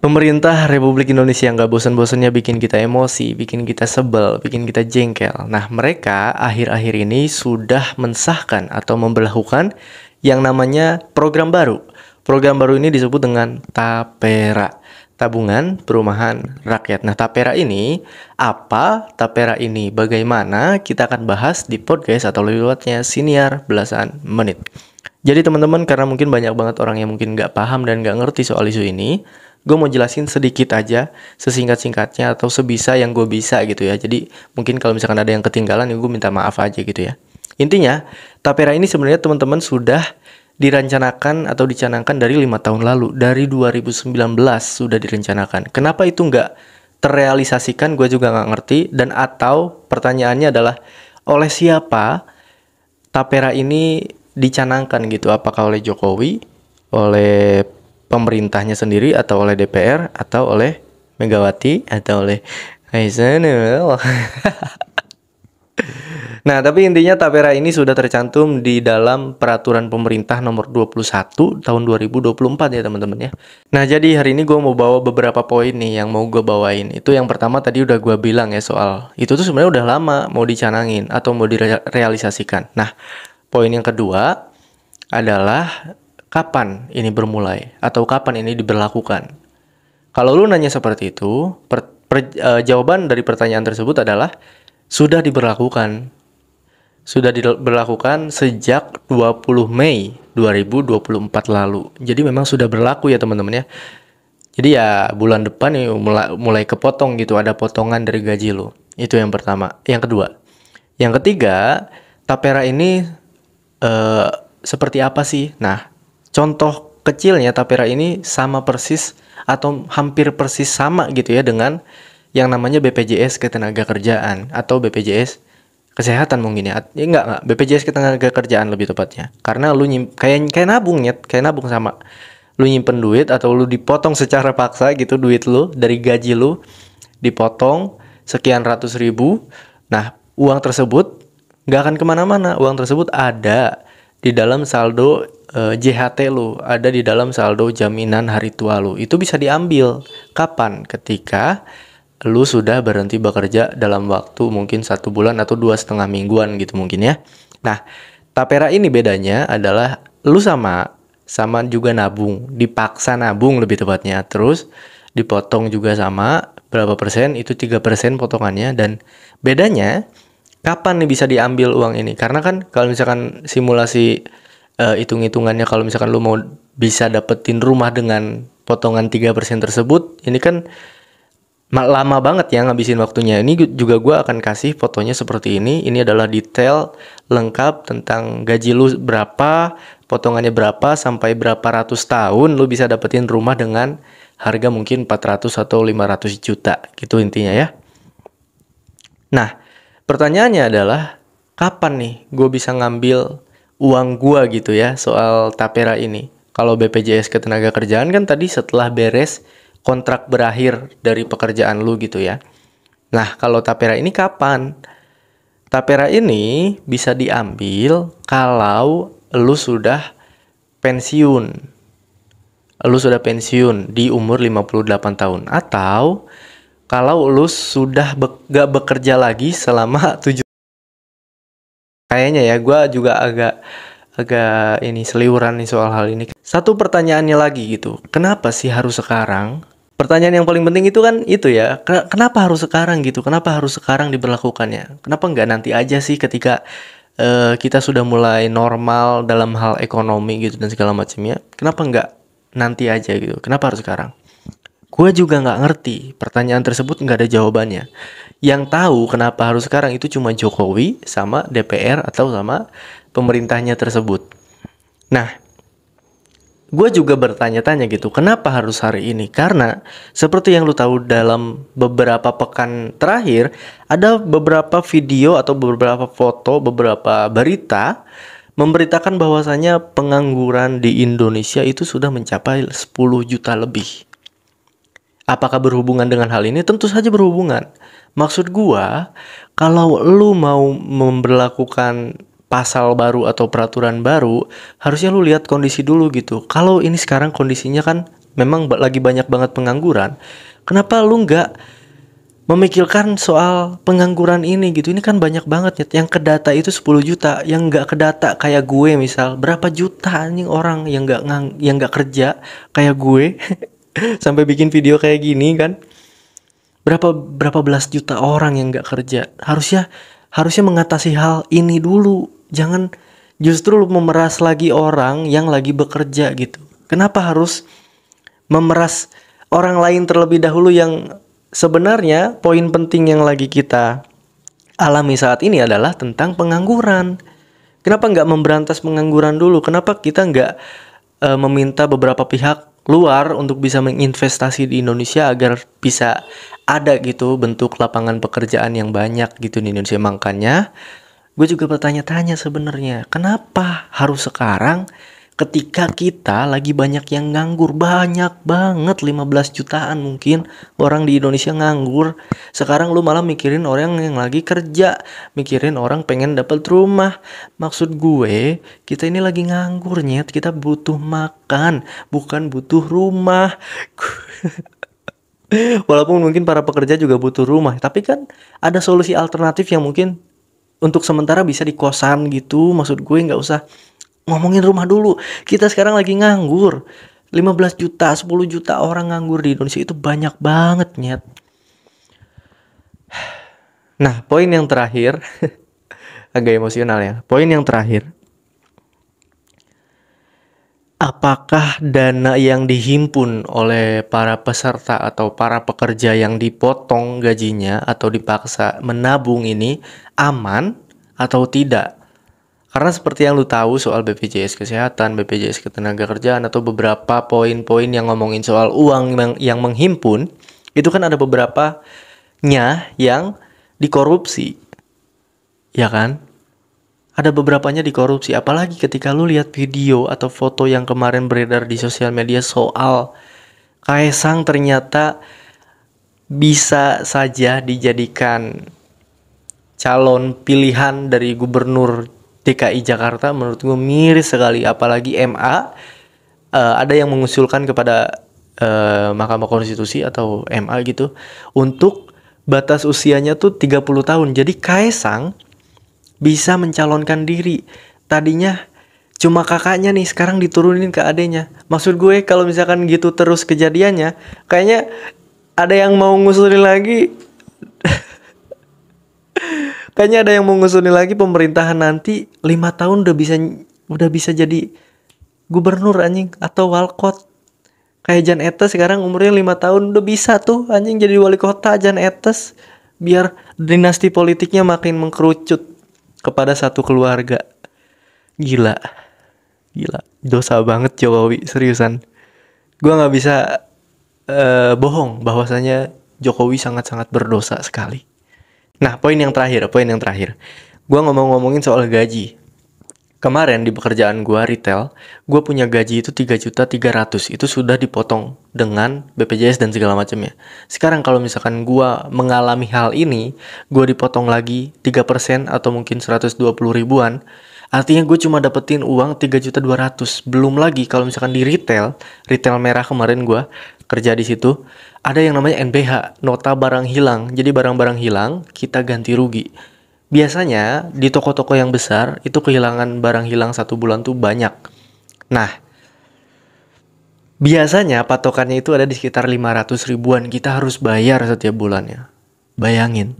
Pemerintah Republik Indonesia nggak bosan-bosannya bikin kita emosi, bikin kita sebel, bikin kita jengkel. Nah, mereka akhir-akhir ini sudah mensahkan atau memberlakukan yang namanya program baru. Program baru ini disebut dengan TAPERA, Tabungan Perumahan Rakyat. Nah, TAPERA ini apa? TAPERA ini bagaimana? Kita akan bahas di podcast atau lewatnya Siniar Belasan Menit. Jadi teman-teman, karena mungkin banyak banget orang yang mungkin nggak paham dan nggak ngerti soal isu ini, gue mau jelasin sedikit aja, sesingkat-singkatnya atau sebisa yang gue bisa gitu ya. Jadi mungkin kalau misalkan ada yang ketinggalan, ya gue minta maaf aja gitu ya. Intinya, TAPERA ini sebenarnya teman-teman sudah direncanakan atau dicanangkan dari 5 tahun lalu. Dari 2019 sudah direncanakan. Kenapa itu nggak terrealisasikan, gue juga nggak ngerti. Dan atau pertanyaannya adalah, oleh siapa TAPERA ini dicanangkan gitu? Apakah oleh Jokowi, oleh pemerintahnya sendiri, atau oleh DPR, atau oleh Megawati, atau oleh Aisanul? Nah, tapi intinya TAPERA ini sudah tercantum di dalam Peraturan Pemerintah Nomor 21 Tahun 2024 ya teman-teman ya. Nah, jadi hari ini gue mau bawa beberapa poin nih yang mau gue bawain. Itu yang pertama tadi udah gue bilang ya, soal itu tuh sebenarnya udah lama mau dicanangin atau mau direalisasikan. Nah, poin yang kedua adalah kapan ini bermulai atau kapan ini diberlakukan. Kalau lu nanya seperti itu, jawaban dari pertanyaan tersebut adalah sudah diberlakukan. Sudah diberlakukan sejak 20 Mei 2024 lalu. Jadi memang sudah berlaku ya teman-teman ya. Jadi ya bulan depan nih mulai kepotong gitu, ada potongan dari gaji lu. Itu yang pertama. Yang kedua. Yang ketiga, TAPERA ini seperti apa sih? Nah, contoh kecilnya TAPERA ini sama persis atau hampir persis sama gitu ya dengan yang namanya BPJS Ketenagakerjaan atau BPJS Kesehatan mungkin ya. Enggak, BPJS Ketenagakerjaan lebih tepatnya. Karena lu kayak nabung ya, kayak nabung sama. Lu nyimpen duit atau lu dipotong secara paksa gitu duit lu dari gaji lu, dipotong sekian ratus ribu. Nah, uang tersebut nggak akan kemana-mana. Uang tersebut ada di dalam saldo JHT lu, ada di dalam saldo jaminan hari tua lu. Itu bisa diambil kapan? Ketika lu sudah berhenti bekerja dalam waktu mungkin 1 bulan atau 2,5 mingguan gitu mungkin ya. Nah, TAPERA ini bedanya adalah lu sama juga nabung, dipaksa nabung lebih tepatnya. Terus dipotong juga sama berapa persen, itu 3% potongannya. Dan bedanya kapan nih bisa diambil uang ini? Karena kan kalau misalkan simulasi hitung-hitungannya, kalau misalkan lu mau bisa dapetin rumah dengan potongan 3% tersebut, ini kan lama banget ya ngabisin waktunya. Ini juga gue akan kasih fotonya seperti ini. Ini adalah detail lengkap tentang gaji lu berapa, potongannya berapa, sampai berapa ratus tahun lu bisa dapetin rumah dengan harga mungkin 400 atau 500 juta gitu intinya ya. Nah, pertanyaannya adalah kapan nih gue bisa ngambil uang gue gitu ya soal TAPERA ini. Kalau BPJS Ketenagakerjaan kan tadi setelah beres kontrak berakhir dari pekerjaan lu gitu ya. Nah, kalau TAPERA ini kapan? TAPERA ini bisa diambil kalau lu sudah pensiun. Lu sudah pensiun di umur 58 tahun. Atau kalau lu sudah gak bekerja lagi selama 7. Kayaknya ya, gue juga agak ini seliuran nih soal hal ini. Satu pertanyaannya lagi gitu. Kenapa sih harus sekarang? Pertanyaan yang paling penting itu kan itu ya, kenapa harus sekarang gitu? Kenapa harus sekarang diberlakukannya? Kenapa nggak nanti aja sih ketika kita sudah mulai normal dalam hal ekonomi gitu dan segala macamnya? Kenapa nggak nanti aja gitu? Kenapa harus sekarang? Gue juga nggak ngerti. Pertanyaan tersebut nggak ada jawabannya. Yang tahu kenapa harus sekarang itu cuma Jokowi sama DPR atau sama pemerintahnya tersebut. Nah, gue juga bertanya-tanya gitu, kenapa harus hari ini? Karena seperti yang lu tahu dalam beberapa pekan terakhir, ada beberapa video atau beberapa foto, beberapa berita memberitakan bahwasanya pengangguran di Indonesia itu sudah mencapai 10 juta lebih. Apakah berhubungan dengan hal ini? Tentu saja berhubungan. Maksud gua, kalau lu mau memberlakukan pasal baru atau peraturan baru, harusnya lu lihat kondisi dulu gitu. Kalau ini sekarang kondisinya kan memang lagi banyak banget pengangguran, kenapa lu nggak memikirkan soal pengangguran ini gitu? Ini kan banyak banget ya. Yang kedata itu 10 juta, yang nggak kedata kayak gue misal berapa juta anjing orang yang nggak kerja kayak gue sampai bikin video kayak gini kan. Berapa berapa belas juta orang yang nggak kerja. Harusnya mengatasi hal ini dulu. Jangan justru lu memeras lagi orang yang lagi bekerja gitu. Kenapa harus memeras orang lain terlebih dahulu yang sebenarnya poin penting yang lagi kita alami saat ini adalah tentang pengangguran. Kenapa nggak memberantas pengangguran dulu? Kenapa kita nggak meminta beberapa pihak luar untuk bisa menginvestasi di Indonesia agar bisa ada gitu bentuk lapangan pekerjaan yang banyak gitu di Indonesia? Makanya gue juga bertanya-tanya sebenarnya, kenapa harus sekarang ketika kita lagi banyak yang nganggur, banyak banget 15 jutaan mungkin orang di Indonesia nganggur. Sekarang lu malah mikirin orang yang lagi kerja, mikirin orang pengen dapat rumah. Maksud gue, kita ini lagi nganggur nyet, kita butuh makan, bukan butuh rumah. Walaupun mungkin para pekerja juga butuh rumah, tapi kan ada solusi alternatif yang mungkin untuk sementara bisa di kosan gitu. Maksud gue nggak usah ngomongin rumah dulu. Kita sekarang lagi nganggur. 15 juta, 10 juta orang nganggur di Indonesia itu banyak banget nyet. Nah, poin yang terakhir agak emosional ya. Poin yang terakhir, apakah dana yang dihimpun oleh para peserta atau para pekerja yang dipotong gajinya atau dipaksa menabung ini aman atau tidak? Karena seperti yang lu tahu soal BPJS Kesehatan, BPJS Ketenagakerjaan, atau beberapa poin-poin yang ngomongin soal uang yang menghimpun, itu kan ada beberapanya yang dikorupsi, ya kan? Ada beberapanya dikorupsi, apalagi ketika lu lihat video atau foto yang kemarin beredar di sosial media soal Kaesang ternyata bisa saja dijadikan calon pilihan dari gubernur DKI Jakarta. Menurut gue miris sekali, apalagi MA ada yang mengusulkan kepada Mahkamah Konstitusi atau MA gitu untuk batas usianya tuh 30 tahun. Jadi Kaesang bisa mencalonkan diri. Tadinya cuma kakaknya nih, sekarang diturunin ke adenya. Maksud gue kalau misalkan gitu terus kejadiannya, kayaknya ada yang mau ngusulin lagi. Kayaknya ada yang mau ngusulin lagi pemerintahan nanti 5 tahun udah bisa jadi gubernur anjing atau walkot. Kayak Jan Etes sekarang umurnya 5 tahun udah bisa tuh anjing jadi wali kota Jan Etes, biar dinasti politiknya makin mengkerucut kepada satu keluarga. Gila. Dosa banget Jokowi, seriusan. Gua nggak bisa bohong bahwasanya Jokowi sangat-sangat berdosa sekali. Nah, poin yang terakhir. Gue ngomongin soal gaji. Kemarin di pekerjaan gue retail, gue punya gaji itu 3.300.000. Itu sudah dipotong dengan BPJS dan segala macamnya. Sekarang kalau misalkan gue mengalami hal ini, gue dipotong lagi 3% atau mungkin 120 ribuan. Artinya gue cuma dapetin uang 3.200.000. Belum lagi kalau misalkan di retail merah kemarin gue kerja di situ, ada yang namanya NBH, nota barang hilang. Jadi barang-barang hilang kita ganti rugi. Biasanya di toko-toko yang besar itu kehilangan barang hilang 1 bulan tuh banyak. Nah, biasanya patokannya itu ada di sekitar 500 ribuan. Kita harus bayar setiap bulannya. Bayangin,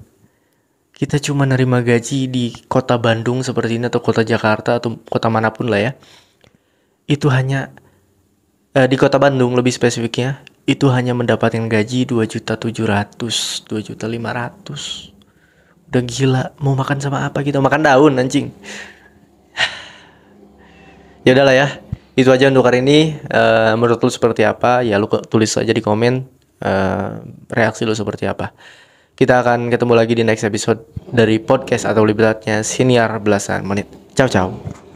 kita cuma nerima gaji di kota Bandung seperti ini atau kota Jakarta atau kota manapun lah ya. Itu hanya di kota Bandung lebih spesifiknya, itu hanya mendapatkan gaji 2.700.000, 2.500.000. Udah gila, mau makan sama apa gitu? Makan daun anjing. Ya udahlah ya. Itu aja untuk hari ini. Menurut lu seperti apa? Ya lu tulis aja di komen reaksi lu seperti apa. Kita akan ketemu lagi di next episode dari podcast atau liberatnya Siniar Belasan Menit. Ciao ciao.